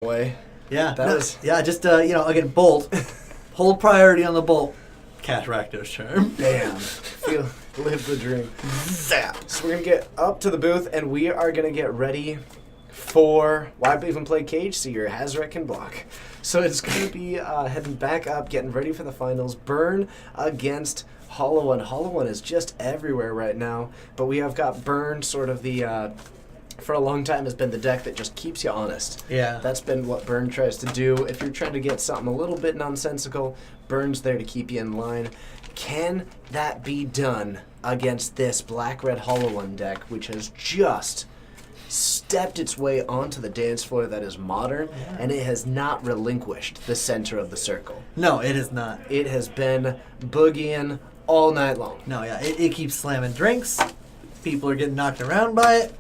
way. Yeah, That was just again, bolt. Hold priority on the bolt. Cast Rakdos charm. damn. Live the dream. Zap. So we're gonna get up to the booth and we are gonna get ready for why even play Cage Seer. Hazret can block. So it's gonna be heading back up, getting ready for the finals. Burn against Hollow One. Hollow One is just everywhere right now, but we have got Burn sort of the for a long time has been the deck that just keeps you honest. Yeah. That's been what Burn tries to do. If you're trying to get something a little bit nonsensical, Burn's there to keep you in line. Can that be done against this Black-Red Hollow One deck, which has just stepped its way onto the dance floor that is modern, and it has not relinquished the center of the circle. No, it is not. It has been boogieing all night long. No, yeah, it keeps slamming drinks. People are getting knocked around by it.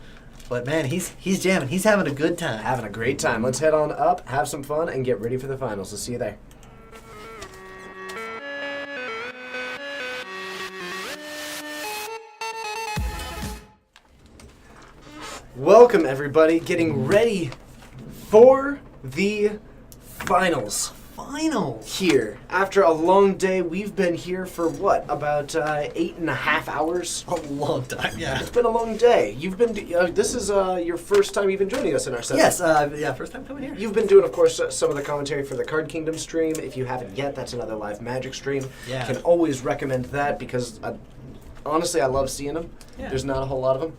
But man, he's jamming. He's having a good time. Having a great time. Let's head on up, have some fun, and get ready for the finals. We'll see you there. Welcome, everybody. Getting ready for the finals. Here. After a long day, we've been here for what? About 8.5 hours? A long time, yeah. It's been a long day. You've been, this is your first time even joining us in our set. Yes, first time coming here. You've been doing, of course, some of the commentary for the Card Kingdom stream. If you haven't yet, that's another live Magic stream. Yeah. Can always recommend that because, honestly, I love seeing them. Yeah. There's not a whole lot of them.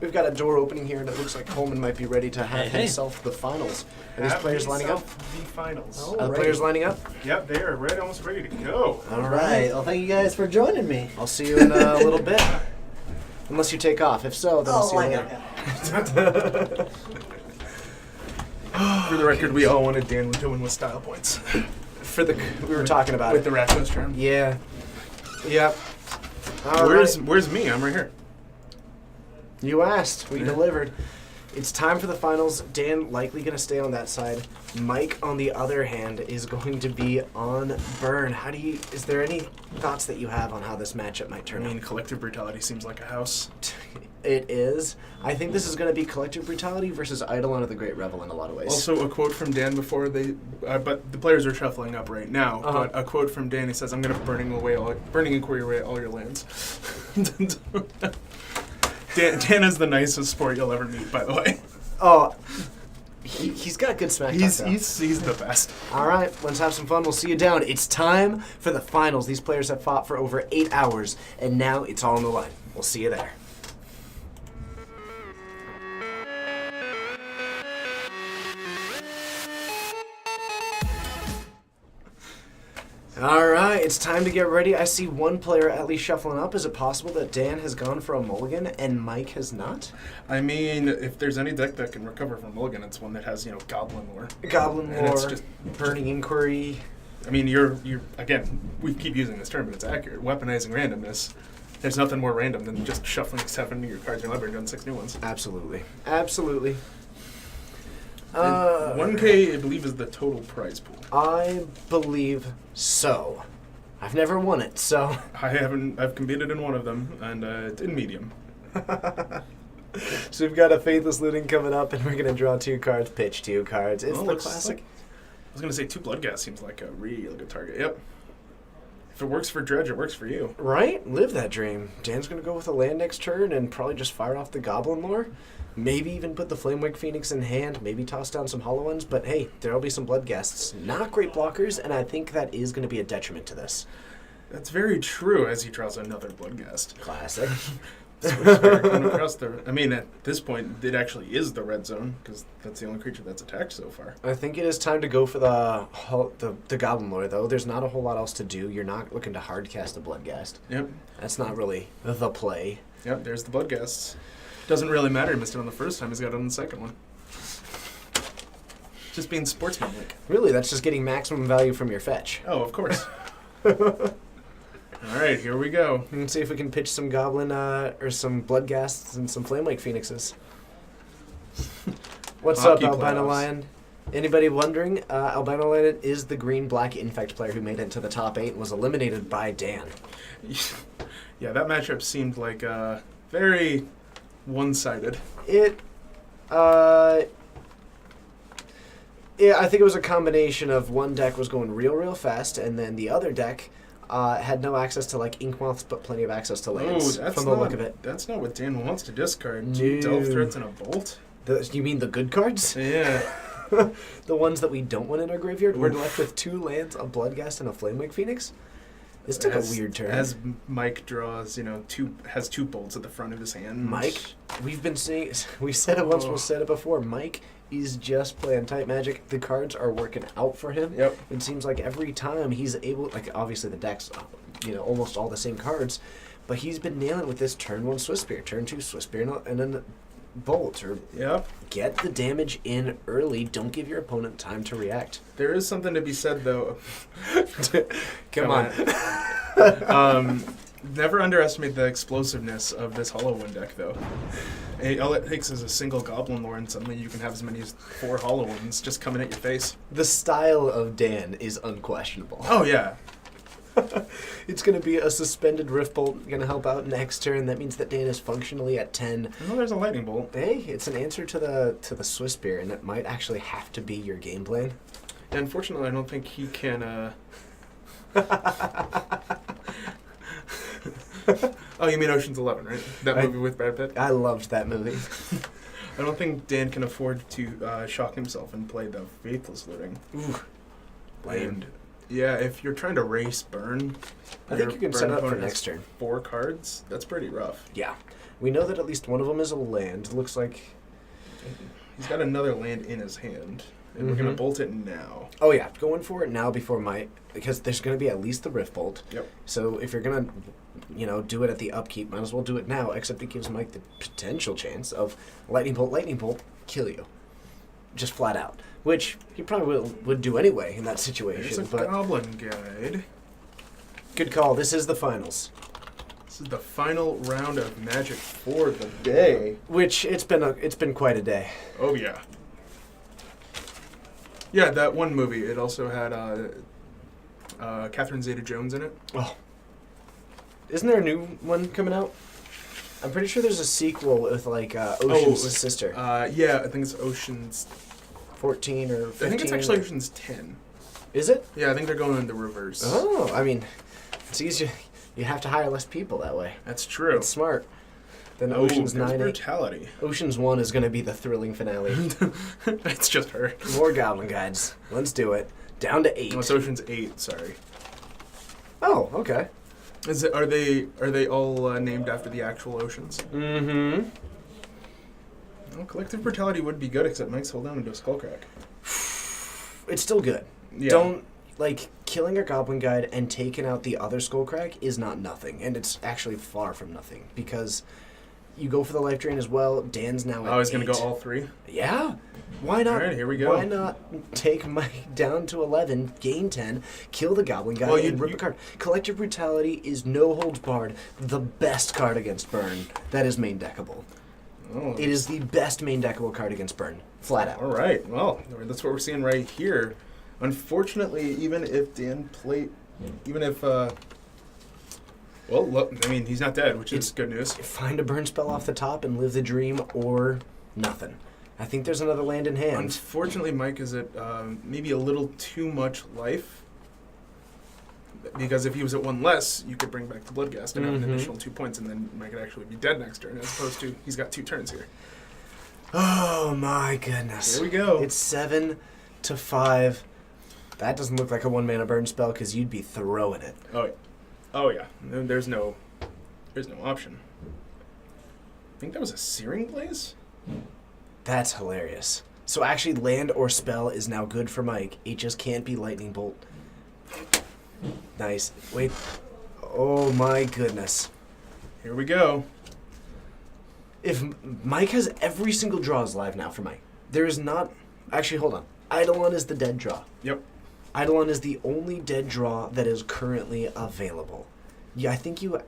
We've got a door opening here, and it looks like Coleman might be ready to have Hey. himself the finals. Are these players lining up? The finals. Oh. Are the players lining up? Yep, they are almost ready to go. All All right. Well, thank you guys for joining me. I'll see you in a little bit. Unless you take off. If so, then I'll see you later. For the record, we all wanted Dan to win with style points. We were talking about with it. the Rakdos term. Yeah. Yep. All right. Where's me? I'm right here. You asked. We Yeah. delivered. It's time for the finals. Dan likely going to stay on that side. Mike, on the other hand, is going to be on Burn. Is there any thoughts that you have on how this matchup might I turn mean, out? collective brutality seems like a house. It is. I think this is going to be Collective Brutality versus Eidolon of the Great Revel in a lot of ways. Also, a quote from Dan before but the players are shuffling up right now. Uh-huh. But a quote from Dan, he says, "I'm going to burning inquiry away all your lands." Dan is the nicest sport you'll ever meet, by the way. Oh, he's got good smack talk, though. He's the best. All right, let's have some fun. We'll see you down. It's time for the finals. These players have fought for over 8 hours, and now it's all on the line. We'll see you there. All right, it's time to get ready. I see one player at least shuffling up. Is it possible that Dan has gone for a mulligan and Mike has not? I mean, if there's any deck that can recover from mulligan, it's one that has, Goblin Lore. Goblin And it's Lore, just Burning Inquiry. I mean, you're again, we keep using this term, but it's accurate. Weaponizing randomness. There's nothing more random than just shuffling 7 of your cards in your library and doing 6 new ones. Absolutely. Absolutely. And 1K, I believe, is the total prize pool. I believe so. I've never won it, so. I've competed in one of them, and it's in medium. So we've got a Faithless Looting coming up, and we're going to draw 2 cards, pitch 2 cards. It's the looks classic. like- I was going to say 2 Bloodghast seems like a real good target. Yep. If it works for Dredge, it works for you. Right? Live that dream. Dan's going to go with a land next turn and probably just fire off the Goblin Lore. Maybe even put the Flamewake Phoenix in hand. Maybe toss down some Hollow Ones. But hey, there'll be some Bloodghasts. Not great blockers, and I think that is going to be a detriment to this. That's very true as he draws another Bloodghast. Classic. I mean, at this point, it actually is the red zone, because that's the only creature that's attacked so far. I think it is time to go for the Goblin Lore, though. There's not a whole lot else to do. You're not looking to hard cast a Bloodghast. Yep. That's not really the play. Yep, there's the Bloodghasts. Doesn't really matter. He missed it on the first time. He's got it on the second one. Just being sportsmanlike. Really, that's just getting maximum value from your fetch. Oh, of course. All right, here we go. Let's see if we can pitch some Goblin or some Bloodghasts and some Flamewake Phoenixes. What's Hockey up, Albino playoffs. Lion? Anybody wondering, Albino Lion is the green-black Infect player who made it to the top 8 and was eliminated by Dan. Yeah, that matchup seemed like very one-sided. It Yeah, I think it was a combination of one deck was going real fast, and then the other deck had no access to like ink moths, but plenty of access to lands. that's from the not, look of it. That's not what Dan wants to discard. No. 2 Delve Threats and a Bolt? You mean the good cards? Yeah. The ones that we don't want in our graveyard? We're left with 2 lands, a Bloodghast, and a Flamewake Phoenix? This took a weird turn. As Mike draws, has 2 bolts at the front of his hand. Mike, we've been saying, we said it once, we'll said it before. Mike is just playing tight magic. The cards are working out for him. Yep. It seems like every time he's able, like obviously the deck's, almost all the same cards, but he's been nailing with this turn 1 Swiss Spear, turn 2 Swiss Spear, and then Bolt, or get the damage in early. Don't give your opponent time to react. There is something to be said, though. Come on. Never underestimate the explosiveness of this Hollow One deck, though. All it takes is a single Goblin Lore, and suddenly you can have as many as 4 Hollow Ones just coming at your face. The style of Dan is unquestionable. Oh, yeah. It's going to be a suspended Rift Bolt, going to help out next turn. That means that Dan is functionally at 10. Oh, there's a Lightning Bolt. Hey, it's an answer to the Swiss Spear, and it might actually have to be your game plan. Yeah, unfortunately, I don't think he can... Oh, you mean Ocean's 11, right? That movie with Brad Pitt? I loved that movie. I don't think Dan can afford to shock himself and play the Faithless Looting. Ooh. And yeah, if you're trying to race burn, I think you can set up for next turn. 4 cards. That's pretty rough. Yeah. We know that at least one of them is a land. Looks like... He's got another land in his hand. And we're going to bolt it now. Oh, yeah. Going for it now before because there's going to be at least the Rift Bolt. Yep. So if you're going to, do it at the upkeep, might as well do it now, except it gives Mike the potential chance of Lightning Bolt, kill you. Just flat out. Which he probably would do anyway in that situation. There's a Goblin Guide. Good call. This is the finals. This is the final round of Magic for the day. Which, it's been quite a day. Oh, yeah. Yeah, that one movie, it also had Catherine Zeta-Jones in it. Oh. Isn't there a new one coming out? I'm pretty sure there's a sequel with, Ocean's sister. Yeah, I think it's Ocean's... 14 or 15. I think it's actually Ocean's 10. Is it? Yeah, I think they're going in the reverse. Oh, I mean, it's easier. You have to hire less people that way. That's true. It's smart. Then Ocean's 9, 8. Brutality. Ocean's 1 is going to be the thrilling finale. It's just her. More Goblin Guides. Let's do it. Down to 8. Oh, it's Ocean's 8, sorry. Oh, okay. Are they all named after the actual oceans? Mm-hmm. Well, Collective Brutality would be good, except Mike's hold down into a Skullcrack. It's still good. Yeah. Don't, killing a Goblin Guide and taking out the other Skullcrack is not nothing. And it's actually far from nothing. Because you go for the life drain as well. Dan's now at 8. Oh, he's going to go all 3? Yeah. Why not? All right, here we go. Why not take Mike down to 11, gain 10, kill the Goblin Guy, and rip a card? Collective Brutality is no holds barred the best card against burn that is main deckable. Oh. It is the best main deckable card against burn, flat out. All right. Well, that's what we're seeing right here. Unfortunately, even if well, look, I mean, he's not dead, which is good news. Find a burn spell off the top and live the dream, or nothing. I think there's another land in hand. Unfortunately, Mike is at maybe a little too much life. Because if he was at 1 less, you could bring back the Bloodghast and have an additional 2 points, and then Mike could actually be dead next turn, as opposed to he's got 2 turns here. Oh my goodness. Here we go. It's 7 to 5. That doesn't look like a 1-mana burn spell because you'd be throwing it. Oh yeah. There's no option. I think that was a Searing Blaze? That's hilarious. So actually land or spell is now good for Mike. It just can't be Lightning Bolt. Nice. Wait. Oh my goodness. Here we go. If Mike has every single draw is live now for Mike. There is not... Actually, hold on. Eidolon is the dead draw. Yep. Eidolon is the only dead draw that is currently available. Yeah, I think you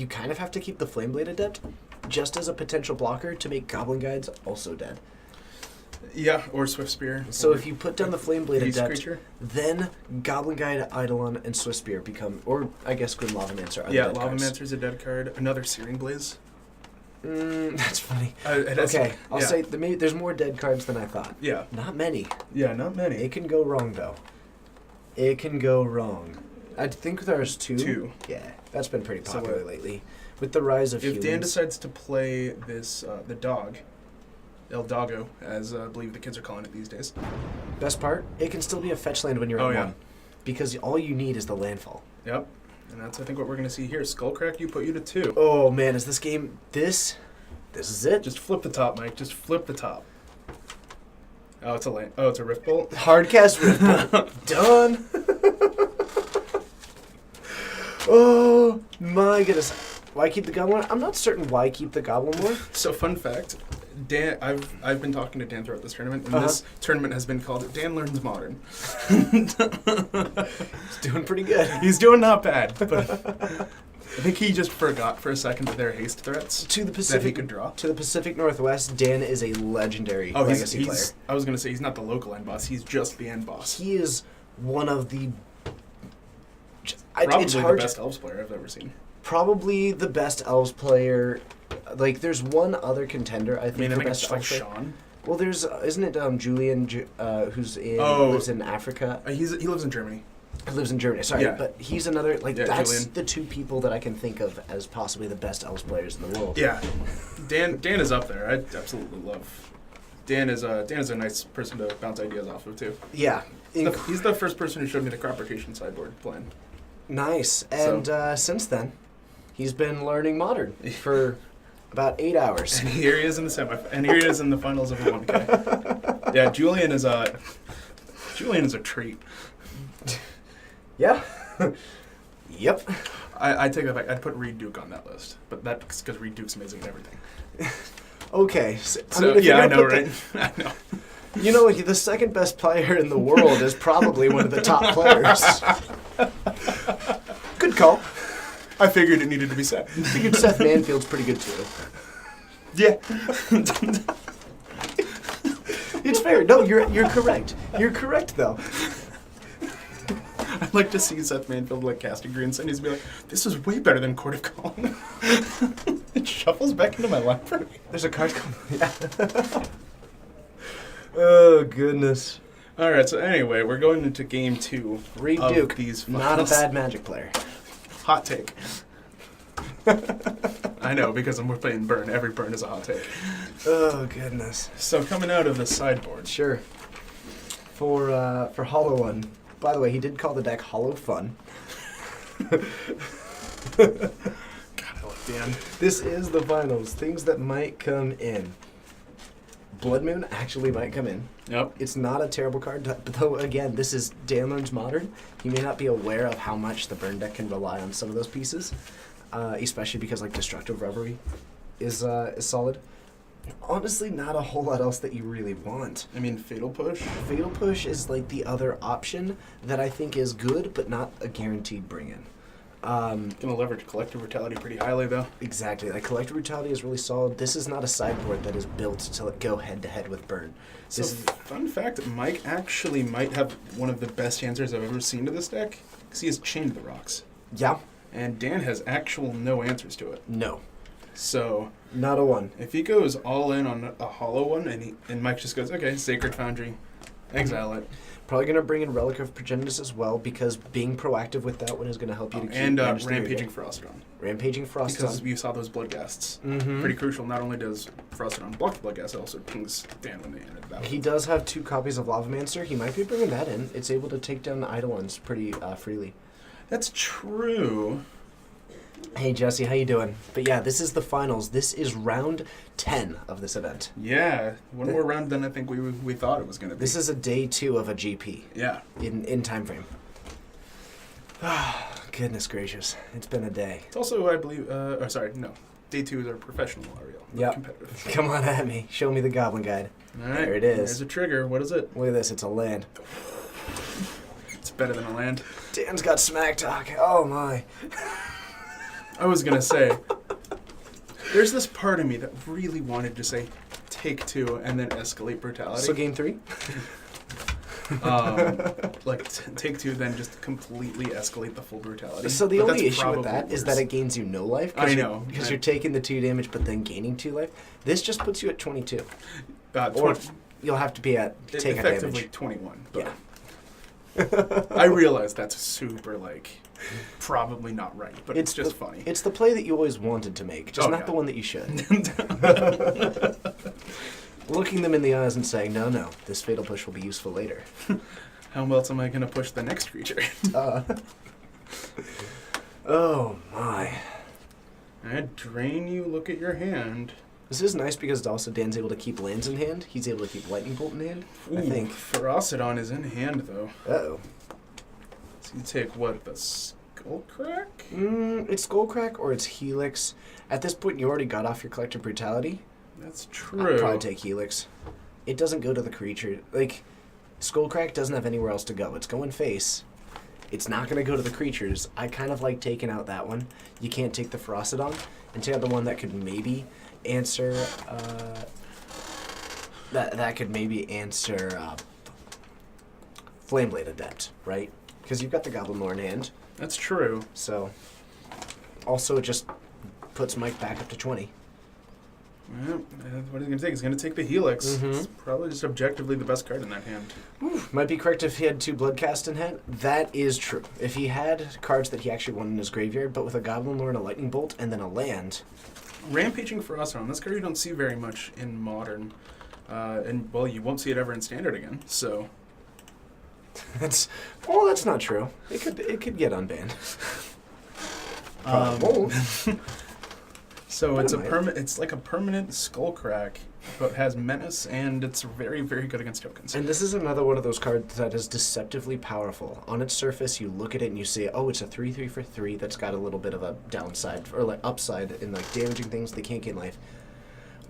kind of have to keep the Flameblade Adept just as a potential blocker to make Goblin Guides also dead. Yeah, or Swift Spear. So if you put down the Flameblade Adept, creature. then Goblin Guide, Eidolon, and Swift Spear become, or I guess Grim Lavamancer are Yeah, the dead cards. Lavamancer's a dead card. Another Searing Blaze. That's funny. Okay, I'll say there's more dead cards than I thought. Yeah. Not many. Yeah, not many. It can go wrong, though. It can go wrong. I think there's 2. 2. Yeah, that's been pretty So popular lately. With the rise of humans. If Dan decides to play this, the dog, El Doggo, as I believe the kids are calling it these days. Best part, it can still be a fetch land when you're at 1. Because all you need is the landfall. Yep. And that's, I think, what we're going to see here. Skullcrack, you put you to 2. Oh, man, is this game... This is it? Just flip the top, Mike. Just flip the top. Oh, it's a land. Oh, it's a Rift Bolt. Hardcast Rift Bolt. Done. Oh, my goodness. Why keep the Goblin Lore? I'm not certain why keep the Goblin Lore. So, fun fact. Dan, I've been talking to Dan throughout this tournament, and this tournament has been called Dan Learns Modern. He's doing pretty good. He's doing not bad, but I think he just forgot for a second that there are haste threats To the that he Pacific, could draw. to the Pacific Northwest, Dan is a legendary legacy player. I was gonna say he's not the local end boss. He's just the end boss. He is one of the... Probably it's the hard best elves player I've ever seen. Probably the best elves player. Like, there's one other contender, I think, for best it's like elves player. Sean. Well, there's isn't it Julian who's lives in Africa? He lives in Germany. He lives in Germany. Sorry, Yeah. but he's another that's Julian. the 2 people that I can think of as possibly the best elves players in the world. Yeah, Dan is up there. I absolutely love. Dan is a nice person to bounce ideas off of too. Yeah, He's the first person who showed me the crop rotation sideboard plan. nice. And since then, he's been learning Modern for about 8 hours. And here he is in the and here he is in the finals of the 1K. Yeah, Julian is a treat. Yeah. Yep. I take that back. I'd put Reed Duke on that list, but that's because Reed Duke's amazing at everything. Okay. So if you're yeah, I gonna know, put right? I know. You know, the second best player in the world is probably one of the top players. Good call. I figured it needed to be said. I figured Seth Manfield's pretty good too. Yeah. It's fair. No, you're correct. You're correct though. I'd like to see Seth Manfield like casting Green Sun. He's be like, "This is way better than Court of Calling." It shuffles back into my library. There's a card coming. Yeah. Oh goodness. All right. So anyway, we're going into game 2. Reed of Duke, these not a finals. bad Magic player. Hot take. I know, because we're playing Burn. Every Burn is a hot take. Oh goodness. So coming out of the sideboard. Sure. For Hollow One. By the way, he did call the deck Hollow Fun. God, I love Dan. This is the finals. Things that might come in. Blood Moon actually might come in. Yep. It's not a terrible card, though, again, this is Dan Learns Modern. He may not be aware of how much the burn deck can rely on some of those pieces, especially because, like, Destructive Reverie is solid. Honestly, not a whole lot else that you really want. I mean, Fatal Push. Fatal Push is, like, the other option that I think is good, but not a guaranteed bring-in. Gonna leverage Collective Brutality pretty highly, though. Exactly. Like, Collective Brutality is really solid. This is not a sideboard that is built to go head-to-head with Burn. So, fun fact, Mike actually might have one of the best answers I've ever seen to this deck, because he has Chained the Rocks. Yeah. And Dan has actual no answers to it. No. So, Not a one. if he goes all in on a Hollow One, and Mike just goes, okay, Sacred Foundry, exile it. Probably going to bring in Relic of Progenitus as well, because being proactive with that one is going to help you to keep And managing your Rampaging deck. Frostodon. Rampaging Because Frostodon. you saw those Bloodghasts. Mhm. Pretty crucial. Not only does Frostodon block the Bloodghast, it also pings Dan when they enter the battle. He does have 2 copies of Lavamancer. He might be bringing that in. It's able to take down the Eidolons pretty freely. That's true. Hey, Jesse, how you doing? But yeah, this is the finals. This is round 10 of this event. Yeah, one more round than I think we thought it was going to be. This is a day 2 of a GP Yeah. in time frame. Ah, goodness gracious. It's been a day. It's also, I believe, day 2 is our professional Ariel, not Yep. competitive. Come on at me. Show me the Goblin Guide. All right, There it is. There's a trigger. What is it? Look at this. It's a land. It's better than a land. Dan's got smack talk. Oh, my. I was going to say, there's this part of me that really wanted to say, take 2 and then escalate brutality. So game 3? take 2, then just completely escalate the full brutality. So the But only that's issue with probably that is worse. that it gains you no life. I know. Because you're taking the 2 damage, but then gaining 2 life. This just puts you at 22. Or you'll have to be at take a effectively damage. 21. But Yeah. I realize that's super, probably not right, but it's just funny. It's the play that you always wanted to make, just Oh, not yeah. the one that you should. Looking them in the eyes and saying, no, this fatal push will be useful later. How else am I going to push the next creature? Oh, my. I drain you, look at your hand. This is nice because also Dan's able to keep lands in hand. He's able to keep Lightning Bolt in hand, I think. Ferocidon is in hand, though. Uh-oh. So you take, what, the Skullcrack? It's Skullcrack or it's Helix. At this point, you already got off your Collective Brutality. That's I'd true. probably take Helix. It doesn't go to the creature. Skullcrack doesn't have anywhere else to go. It's going face. It's not going to go to the creatures. I kind of like taking out that one. You can't take the Ferocidon. And take out the one that could maybe answer... that could maybe answer Flameblade Adept, right? Because you've got the Goblin Lore in hand. That's true. So... Also, it just puts Mike back up to 20. Well, what he's going to take? He's going to take the Helix. Mhm. It's probably just objectively the best card in that hand. Might be correct if he had 2 Bloodcast in hand. That is true. If he had cards that he actually wanted in his graveyard, but with a Goblin Lore and a Lightning Bolt and then a land. Rampaging Ferocidon. This card you don't see very much in Modern. And, well, you won't see it ever in Standard again, so... That's not true. It could get unbanned. Won't. So But it's it might. it's like a permanent Skullcrack, but has Menace, and it's very, very good against tokens. And this is another one of those cards that is deceptively powerful. On its surface, you look at it and you say, oh, it's a 3/3 for 3 that's got a little bit of a downside, or upside in damaging things they can't gain life.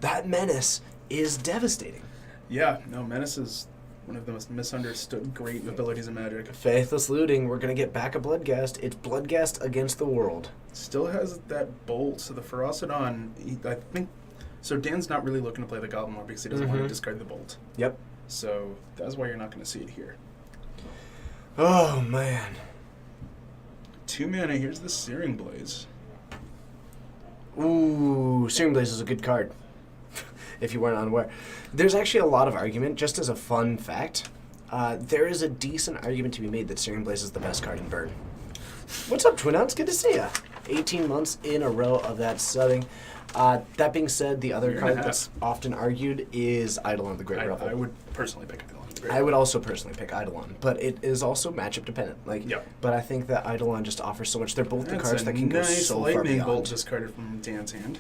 That Menace is devastating. Yeah, no, Menace is one of the most misunderstood great abilities in Magic. Faithless Looting, we're going to get back a Bloodghast. It's Bloodghast against the world. Still has that bolt, so the Ferocidon, I think... So Dan's not really looking to play the Goblin Lore because he doesn't want to discard the bolt. Yep. So that's why you're not going to see it here. Oh, man. 2 mana, here's the Searing Blaze. Ooh, Searing Blaze is a good card. If you weren't unaware. There's actually a lot of argument, just as a fun fact. There is a decent argument to be made that Searing Blaze is the best card in Burn. What's up, Twin Outs? Good to see ya. 18 months in a row of that subbing. That being said, the other Year and card a half. that's often argued is Eidolon the Great Revel. I would personally pick Eidolon the Great I would Revel. also personally pick Eidolon, but it is also matchup dependent. Yep. But I think that Eidolon just offers so much. They're both the That's cards a that can go nice so far lightning bolt beyond. discarded from Dan's hand.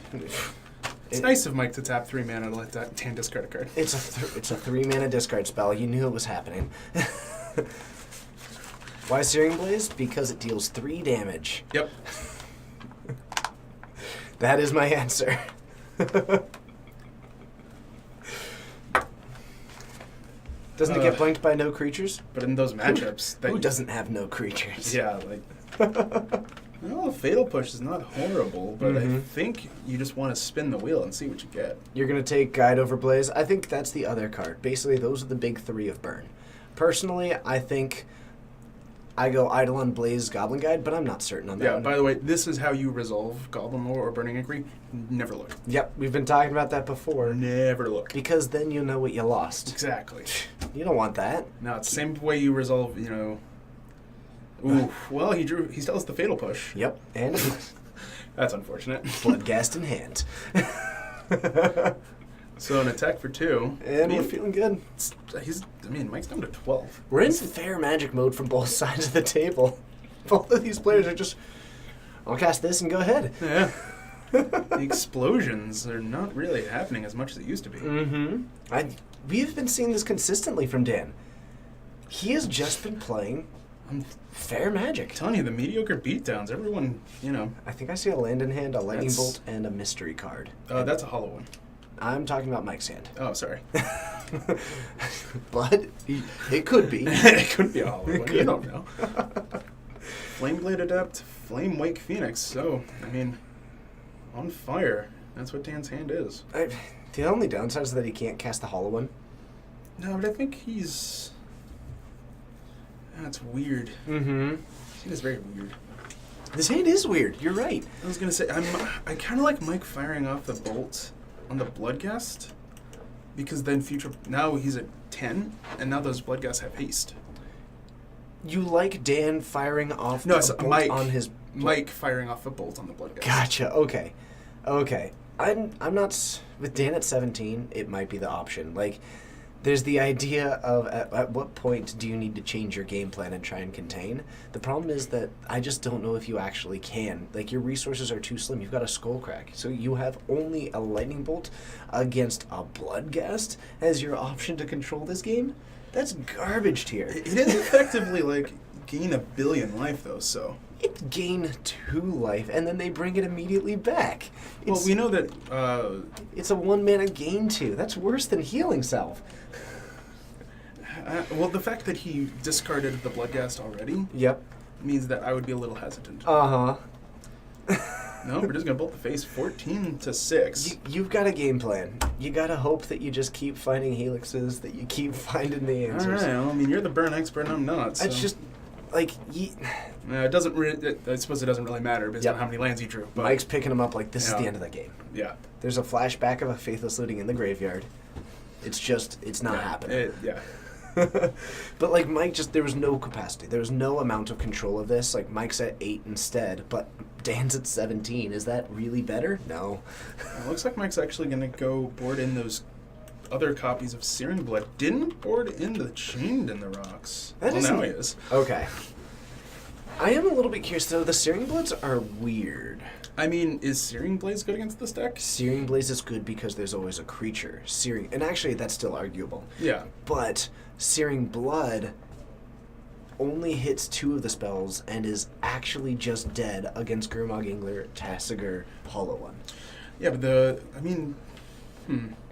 It's It- nice of Mike to tap 3 mana to let that Dan discard a card. It's a 3-mana discard spell. You knew it was happening. Why Searing Blaze? Because it deals 3 damage. Yep. That is my answer. Doesn't it get blanked by no creatures? But in those matchups... Who doesn't have no creatures? Yeah, well, Fatal Push is not horrible, but I Mhm. think you just want to spin the wheel and see what you get. You're going to take Guide over Blaze. I think that's the other card. Basically, those are the big 3 of Burn. Personally, I think I go Eidolon, Blaze, Goblin Guide, but I'm not certain on that Yeah, one. by the way, this is how you resolve Goblin Lore or Burning Agree. Never look. Yep, we've been talking about that before. Never look. Because then you know what you lost. Exactly. You don't want that. No, it's the same way you resolve, Ooh, well, he still has the Fatal Push. Yep, and That's unfortunate. Bloodghast in hand. So an attack for 2. And we're feeling good. Mike's down to 12. We're in fair magic mode from both sides of the table. Both of these players are just, I'll cast this and go ahead. Yeah. The explosions are not really happening as much as it used to be. Mm-hmm. We've been seeing this consistently from Dan. He has just been playing fair magic. I'm telling you, the mediocre beatdowns, everyone, I think I see a land in hand, a lightning That's- bolt, and a mystery card. That's a hollow one. I'm talking about Mike's hand. Oh, sorry. But it could be. It could be a hollow one. You don't know. Flameblade Adept, Flame Wake Phoenix. So, on fire. That's what Dan's hand is. The only downside is that he can't cast the hollow one. No, but I think he's... That's weird. Mm-hmm. It is very weird. This hand is weird. You're right. I was gonna say I kind of like Mike firing off the bolt on the Bloodghast, because then now he's at 10, and now those Bloodghasts have haste. You like Dan firing off No, a it's bolt Mike. on his... Mike firing off a bolt on the Bloodghast. Gotcha. Okay. I'm not... With Dan at 17, it might be the option. Like, there's the idea of at what point do you need to change your game plan and try and contain? The problem is that I just don't know if you actually can. Like, your resources are too slim. You've got a Skull Crack. So you have only a Lightning Bolt against a Bloodghast as your option to control this game? That's garbage tier. It is effectively like gain 1 billion life though, so. It gained 2 life, and then they bring it immediately back. Well, we know that. It's a 1 mana gain 2. That's worse than healing salve. Well, the fact that he discarded the Bloodghast already Yep. means that I would be a little hesitant. Uh-huh. No, we're just gonna bolt the face 14 to 6. You've got a game plan. You gotta hope that you just keep finding helixes, that you keep finding the All answers. right. Well, I mean, you're the burn expert. I'm not. So. It's just like It doesn't. I suppose it doesn't really matter based Yep. on how many lands you drew. But Mike's picking them up like this is Yeah. the end of the game. yeah. There's a flashback of a faithless looting in the graveyard. It's not happening. Yeah. But like Mike, there was no capacity. There was no amount of control of this. Like Mike's at 8 instead, but Dan's at 17. Is that really better? No. It looks like Mike's actually gonna go board in those other copies of Searing Blood. Didn't board in the Chained in the Rocks. That Well, isn't- now he is. Okay. I am a little bit curious though. The Searing Blades are weird. I mean, is Searing Blades good against this deck? Searing Blaze is good because there's always a creature. And actually that's still arguable. Yeah. But Searing Blood only hits 2 of the spells and is actually just dead against Gurmag Ingler, Tasigur, Hollow One. Yeah, but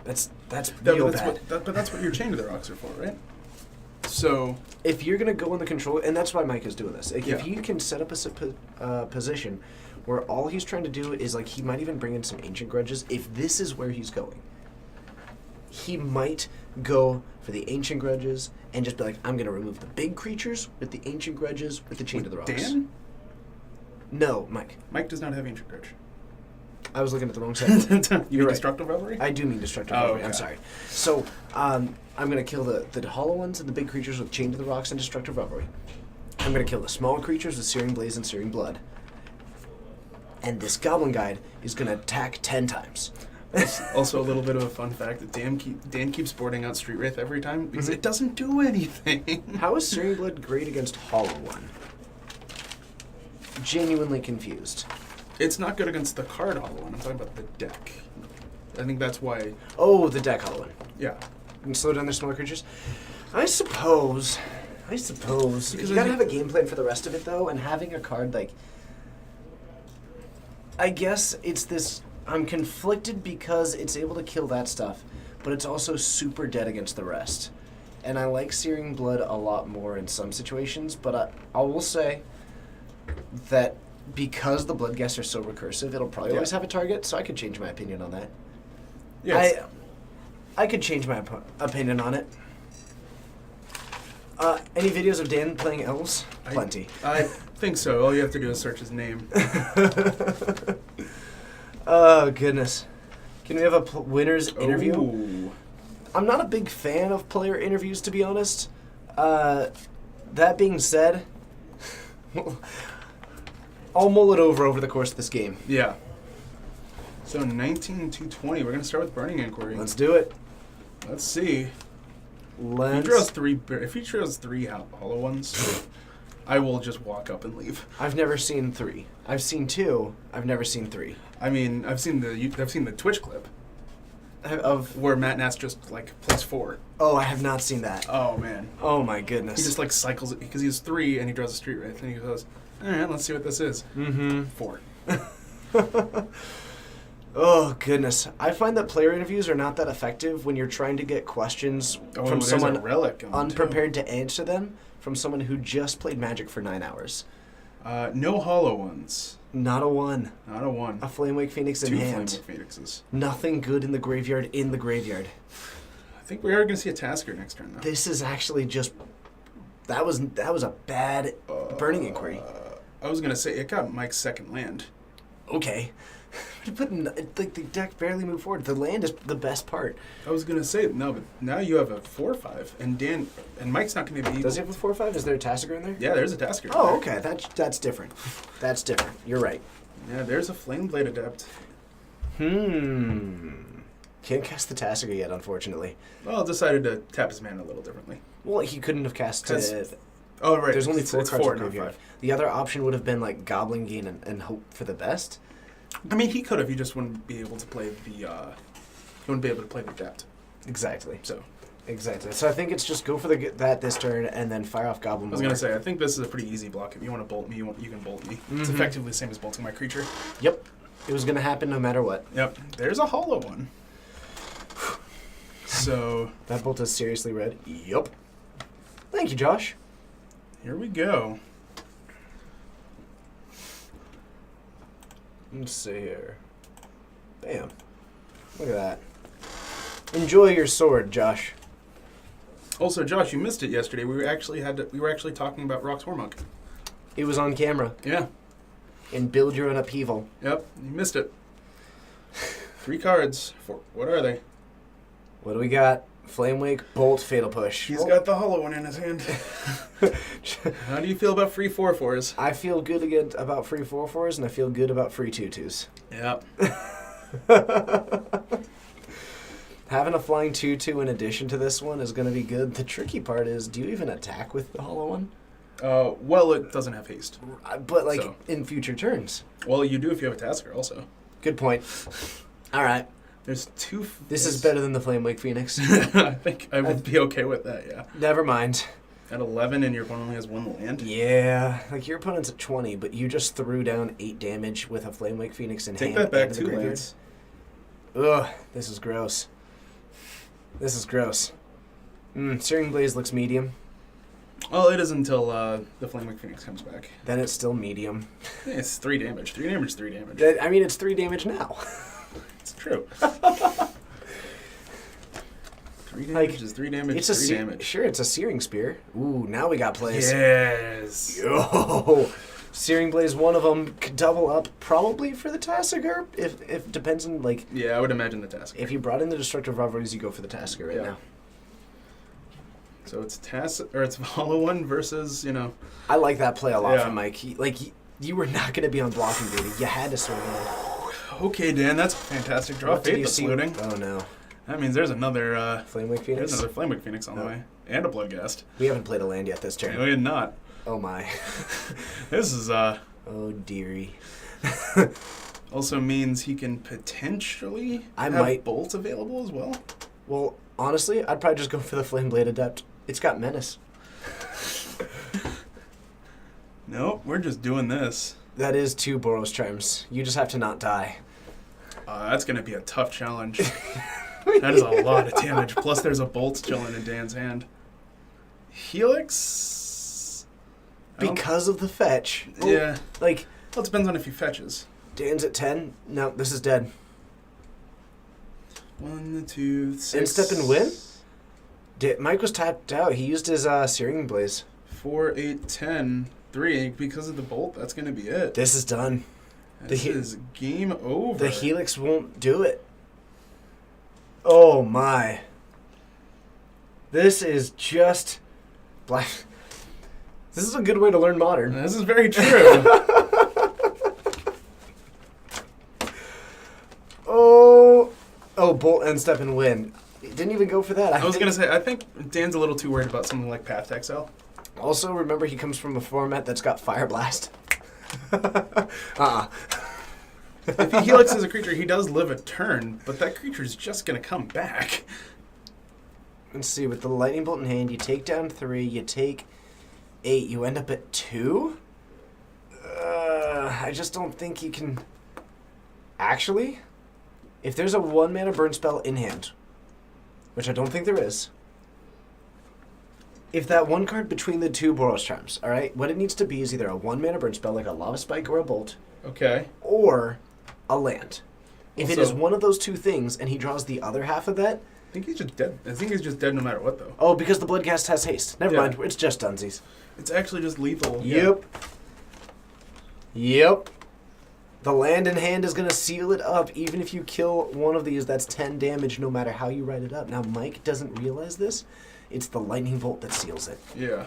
That's But real that's bad. but that's what your Chain to the Rocks are for, right? So If you're gonna go in the control, and that's why Mike is doing this. Like, Yeah. If you can set up a position where all he's trying to do is like he might even bring in some Ancient Grudges. If this is where he's going, he might go for the Ancient Grudges and just be like, I'm gonna remove the big creatures with the Ancient Grudges with the Chain to the Rocks. Dan? No, Mike. Mike does not have Ancient Grudge. I was looking at the wrong side. You mean right. Destructive Revelry? I do mean Destructive Oh, Revelry. okay. I'm sorry. So, I'm going to kill the hollow ones and the big creatures with Chain to the Rocks and Destructive Revelry. I'm going to kill the small creatures with Searing Blaze and Searing Blood. And this Goblin Guide is going to attack 10 times. Also, a little bit of a fun fact that Dan keeps boarding out Street Wraith every time because Mhm. it doesn't do anything. How is Searing Blood great against Hollow One? Genuinely confused. It's not good against the card Hollow One. I'm talking about the deck. I think that's why. Oh, the deck Hollow One. Yeah. And slow down their smaller creatures. I suppose. Because Because you I gotta think- have a game plan for the rest of it, though, and having a card like... I guess it's this... I'm conflicted because it's able to kill that stuff, but it's also super dead against the rest. And I like Searing Blood a lot more in some situations, but I will say that because the Bloodghasts are so recursive, it'll probably Yeah. always have a target, so I could change my opinion on that. Yes. I could change my opinion on it. Any videos of Dan playing elves? Plenty. I think so. All you have to do is search his name. Oh, goodness. Can we have a winner's interview? Ooh. I'm not a big fan of player interviews, to be honest. That being said, I'll mull it over the course of this game. Yeah. So 19 to 20. We're gonna start with Burning Inquiry. Let's do it. Let's see. If he draws three hollow ones, I will just walk up and leave. I've never seen 3. I've seen 2. I've never seen 3. I mean, I've seen the Twitch clip Of where Matt Nass just like +4. Oh, I have not seen that. Oh man. Oh my goodness. He just like cycles it because he has 3 and he draws a Street Wraith and he goes, all right, let's see what this is. Mm-hmm. 4. Oh goodness. I find that player interviews are not that effective when you're trying to get questions from there's someone a relic on unprepared to answer them from someone who just played Magic for 9 hours. No hollow ones. Not a 1. Not a 1. A Flamewake Phoenix in 2 hand. Flamewake Phoenixes. Nothing good in the graveyard I think we are going to see a Tasker next turn, though. This is actually just That was a bad burning inquiry. I was gonna say it got Mike's second land. Okay. But like the deck barely moved forward. The land is the best part. I was gonna say no, but now you have a 4/5, and Mike's not gonna be. Does he have a 4/5? Is there a Tasker in there? Yeah, there's a Tasker. Oh, okay. That's different. That's different. You're right. Yeah, there's a Flameblade Adept. Can't cast the Tasker yet, unfortunately. Well, decided to tap his mana a little differently. Well, he couldn't have cast it. Oh, right. There's only It's 4 cards four, in not graveyard. 5. The other option would have been like Goblin Gain and hope for the best. I mean, he could have. He just wouldn't be able to play the. He wouldn't be able to play the Adept. Exactly. So. Exactly. So I think it's just go for that this turn and then fire off Goblin. I was gonna say, I think this is a pretty easy block. If you want to bolt me, you can bolt me. It's effectively the same as bolting my creature. Yep. It was gonna happen no matter what. Yep. There's a hollow one. So that bolt is seriously red. Yep. Thank you, Josh. Here we go. Let's see here. Bam. Look at that. Enjoy your sword, Josh. Also, Josh, you missed it yesterday. We were actually talking about Rock's Hormunk. It was on camera. Yeah. And build your own upheaval. Yep. You missed it. 3 cards. What are they? What do we got? Flame Wake, Bolt, Fatal Push. He's got the hollow one in his hand. How do you feel about free 4/4s? I feel good again about free 4/4s, and I feel good about free 2/2s. Yep. Having a flying 2/2 in addition to this one is going to be good. The tricky part is, do you even attack with the hollow one? Well, it doesn't have haste. But, like, in future turns. Well, you do if you have a Tasker also. Good point. All right. There's 2... This is better than the Flame Wake Phoenix. I think I would be okay with that, yeah. Never mind. At 11 and your opponent only has 1 land? Yeah. Like, your opponent's at 20, but you just threw down 8 damage with a Flame Wake Phoenix in hand. Take that back, and 2 lands. Ugh, this is gross. This is gross. Searing Blaze looks medium. Well, it is until the Flaming Phoenix comes back. Then it's still medium. It's 3 damage. 3 damage, 3 damage. I mean, it's 3 damage now. It's true. 3 damage Like, is 3 damage, it's 3 damage. Sure, it's a Searing Spear. Ooh, now we got plays. Yes. Yo! Searing Blaze, one of them, could double up probably for the Tasker. If depends on, like... Yeah, I would imagine the Tasker. If you brought in the Destructive Rivalries, you go for the Tasker right now. So it's it's Hollow One versus, you know... I like that play a lot from Mike. You were not going to be on blocking duty. You had to swing in. Okay, Dan, that's a fantastic draw. Faithless Looting. Oh, no. That means there's another... Flamewake Phoenix? There's another Flamewake Phoenix on the way. And a Bloodghast. We haven't played a land yet this turn. No, we did not. Oh, my. This is... Oh, dearie. Also means he can potentially have Bolt available as well. Well, honestly, I'd probably just go for the Flame Blade Adept. It's got Menace. Nope, we're just doing this. That is 2 Boros Charms. You just have to not die. That's going to be a tough challenge. That is a lot of damage. Plus there's a Bolt chilling in Dan's hand. Helix? Because of the fetch. Yeah. Like... Well, it depends on if he fetches. Dan's at 10. No, this is dead. 1, 2, 6. Instep and win? Mike was tapped out. He used his Searing Blaze. 4, 8, 10, 3. Because of the Bolt, that's going to be it. This is done. This is game over. The Helix won't do it. Oh, my. This is just... black. This is a good way to learn Modern. This is very true. Oh, Bolt, End Step, and Win. Didn't even go for that. I was going to say, I think Dan's a little too worried about something like Path to Exile. Also, remember he comes from a format that's got Fire Blast. If he helixes a creature, he does live a turn, but that creature's just going to come back. Let's see, with the Lightning Bolt in hand, you take down 3, you take 8, you end up at 2? I just don't think you can... Actually, if there's a 1-mana burn spell in hand, which I don't think there is, if that one card between the 2 Boros Charms, alright, what it needs to be is either a 1-mana burn spell like a Lava Spike or a Bolt, Okay. or a land. If it Also- is one of those 2 things and he draws the other half of that, think he's just dead. I think he's just dead no matter what, though. Oh, because the Bloodcast has haste. Never mind. It's just dunsies. It's actually just lethal. Yep. Yep. The land in hand is going to seal it up. Even if you kill one of these, that's 10 damage no matter how you write it up. Now, Mike doesn't realize this. It's the lightning bolt that seals it. Yeah.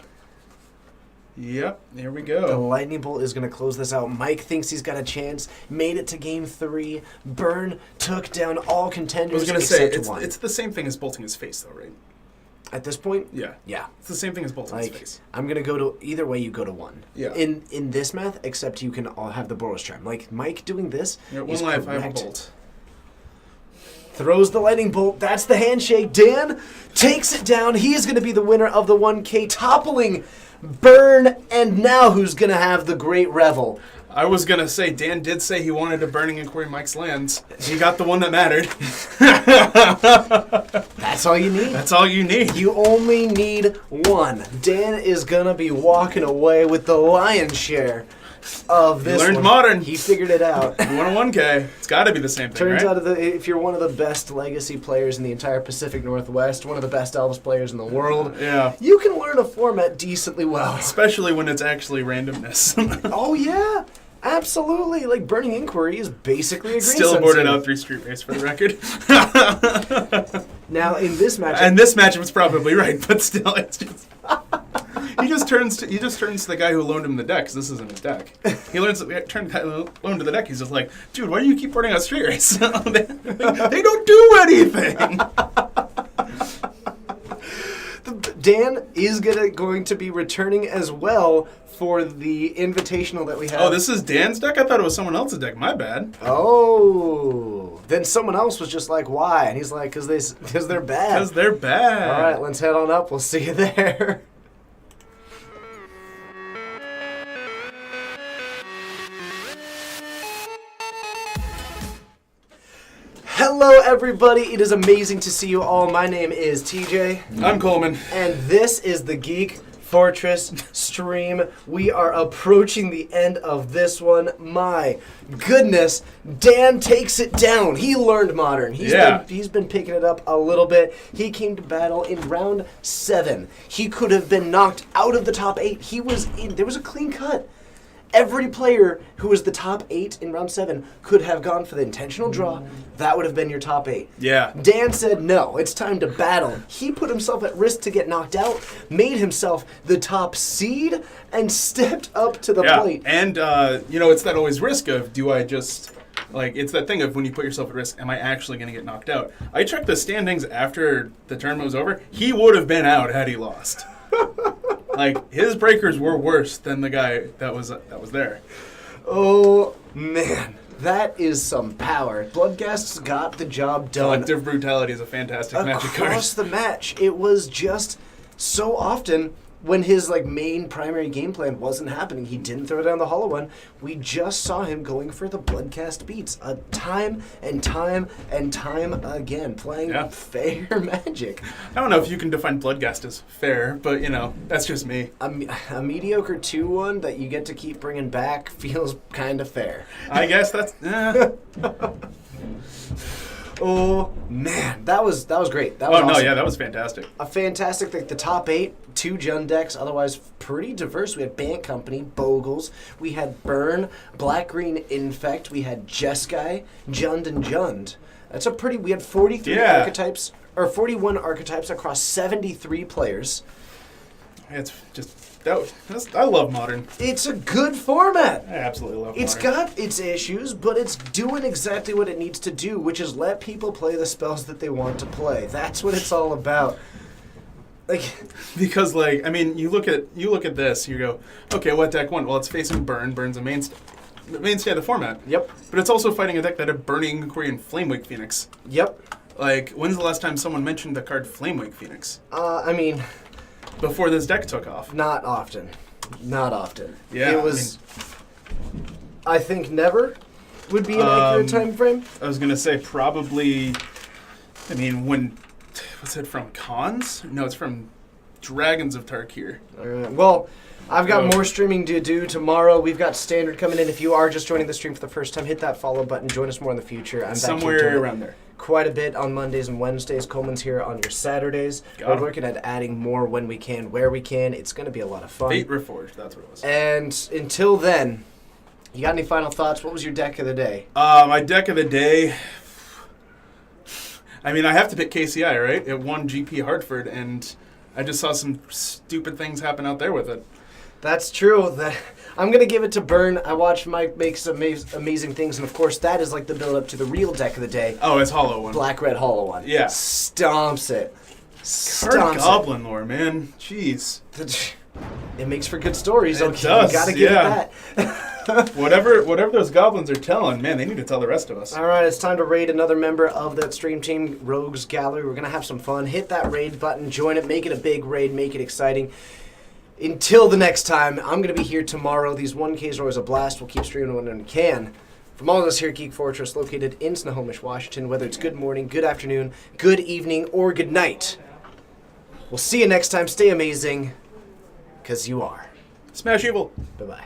Yep, there we The go. lightning bolt is going to close this out. Mike thinks he's got a chance. Made it to game 3. Burn took down all I contenders was going to say, except one. it's the same thing as bolting his face, though, right? At this point? Yeah. Yeah. It's the same thing as bolting his Like, face. I'm going to go to... Either way, you go to 1. Yeah. In this math, except you can all have the Boros charm. Like, Mike doing this You're at is 1 life, I have a correct. bolt. Throws the lightning bolt. That's the handshake. Dan takes it down. He is going to be the winner of the 1K, toppling Burn. And now who's going to have the great revel? I was going to say, Dan did say he wanted a Burning Inquiry Mike's Lands. He got the one that mattered. That's all you need. That's all you need. You only need 1. Dan is going to be walking away with the lion's share of this learned one. modern. He figured it out. You want a 1K. It's got to be the same thing, Turns right? out if you're one of the best legacy players in the entire Pacific Northwest, one of the best Elves players in the world, Yeah. you can learn a format decently well. Especially when it's actually randomness. Oh, yeah. Absolutely. Like, Burning Inquiry is basically a green Still sun boarded seal. out 3 street race for the record. Now, in this matchup... And this matchup was probably right, but still, it's just... He just turns to the guy who loaned him the deck, because this isn't his deck. He loaned to the deck. He's just like, dude, why do you keep boarding out street race? they don't do anything. Dan is going to be returning as well for the invitational that we have. Oh, this is Dan's deck? I thought it was someone else's deck. My bad. Oh. Then someone else was just like, why? And he's like, because they're bad. Because they're bad. All right, let's head on up. We'll see you there. Hello, everybody. It is amazing to see you all. My name is TJ. I'm Coleman. And this is the Geek Fortress stream. We are approaching the end of this one. My goodness, Dan takes it down. He learned Modern. He's been picking it up a little bit. He came to battle in round 7. He could have been knocked out of the top 8. There was a clean cut. Every player who was the top 8 in round 7 could have gone for the intentional draw. That would have been your top 8. Yeah. Dan said, no, it's time to battle. He put himself at risk to get knocked out, made himself the top seed, and stepped up to the plate. And, it's that always risk of, do I just... Like, it's that thing of when you put yourself at risk, am I actually going to get knocked out? I checked the standings after the tournament was over. He would have been out had he lost. Like, his breakers were worse than the guy that was there. Oh, man. That is some power. Bloodgast's got the job done. Collective Brutality is a fantastic magic card. Across the match, it was just so often when his main primary game plan wasn't happening, he didn't throw down the hollow one. We just saw him going for the Bloodcast beats time and time and time again, playing fair magic. I don't know if you can define Bloodgast as fair, but, that's just me. A mediocre 2-1 that you get to keep bringing back feels kind of fair. I guess that's... Oh, man. That was great. That was awesome. awesome. Yeah, that was fantastic. A fantastic, the top 8, 2 Jund decks, otherwise pretty diverse. We had Bant Company, Bogles, we had Burn, Black-Green Infect, we had Jeskai, Jund, and Jund. We had 43 archetypes, or 41 archetypes across 73 players. It's just... I love Modern. It's a good format. I absolutely love It's Modern. got its issues, but it's doing exactly what it needs to do, which is let people play the spells that they want to play. That's what it's all about. Because you look at this, you go, okay, what deck won? Well, it's facing Burn. Burn's a mainstay of the format. Yep. But it's also fighting a deck that had Burning Inquiry and Flamewake Phoenix. Yep. When's the last time someone mentioned the card Flamewake Phoenix? Before this deck took off. Not often. Yeah. It was, I think never would be an accurate time frame. I was going to say probably, was it from Cons? No, it's from Dragons of Tarkir. All right. Well, I've got more streaming to do tomorrow. We've got Standard coming in. If you are just joining the stream for the first time, hit that follow button. Join us more in the future. I'm somewhere around there. quite a bit on Mondays and Wednesdays. Coleman's here on your Saturdays. Got We're him. looking at adding more when we can, where we can. It's going to be a lot of fun. Fate Reforged, that's what it was. And until then, you got any final thoughts? What was your deck of the day? My deck of the day. I mean, I have to pick KCI, right? It won GP Hartford, and I just saw some stupid things happen out there with it. That's true. I'm going to give it to Burn. I watched Mike make some amazing things, and of course, that is like the build-up to the real deck of the day. Oh, it's Hollow one. Black, red, hollow one. Yeah. Stomps it. Card Goblin lore, man. Jeez. It makes for good stories. It Okay, does, you got to give yeah. it that. Whatever those goblins are telling, man, they need to tell the rest of us. All right, it's time to raid another member of that stream team, Rogues Gallery. We're going to have some fun. Hit that raid button, join it, make it a big raid, make it exciting. Until the next time, I'm going to be here tomorrow. These 1Ks are always a blast. We'll keep streaming when we can. From all of us here at Geek Fortress, located in Snohomish, Washington, whether it's good morning, good afternoon, good evening, or good night, we'll see you next time. Stay amazing, because you are. Smash evil. Bye-bye.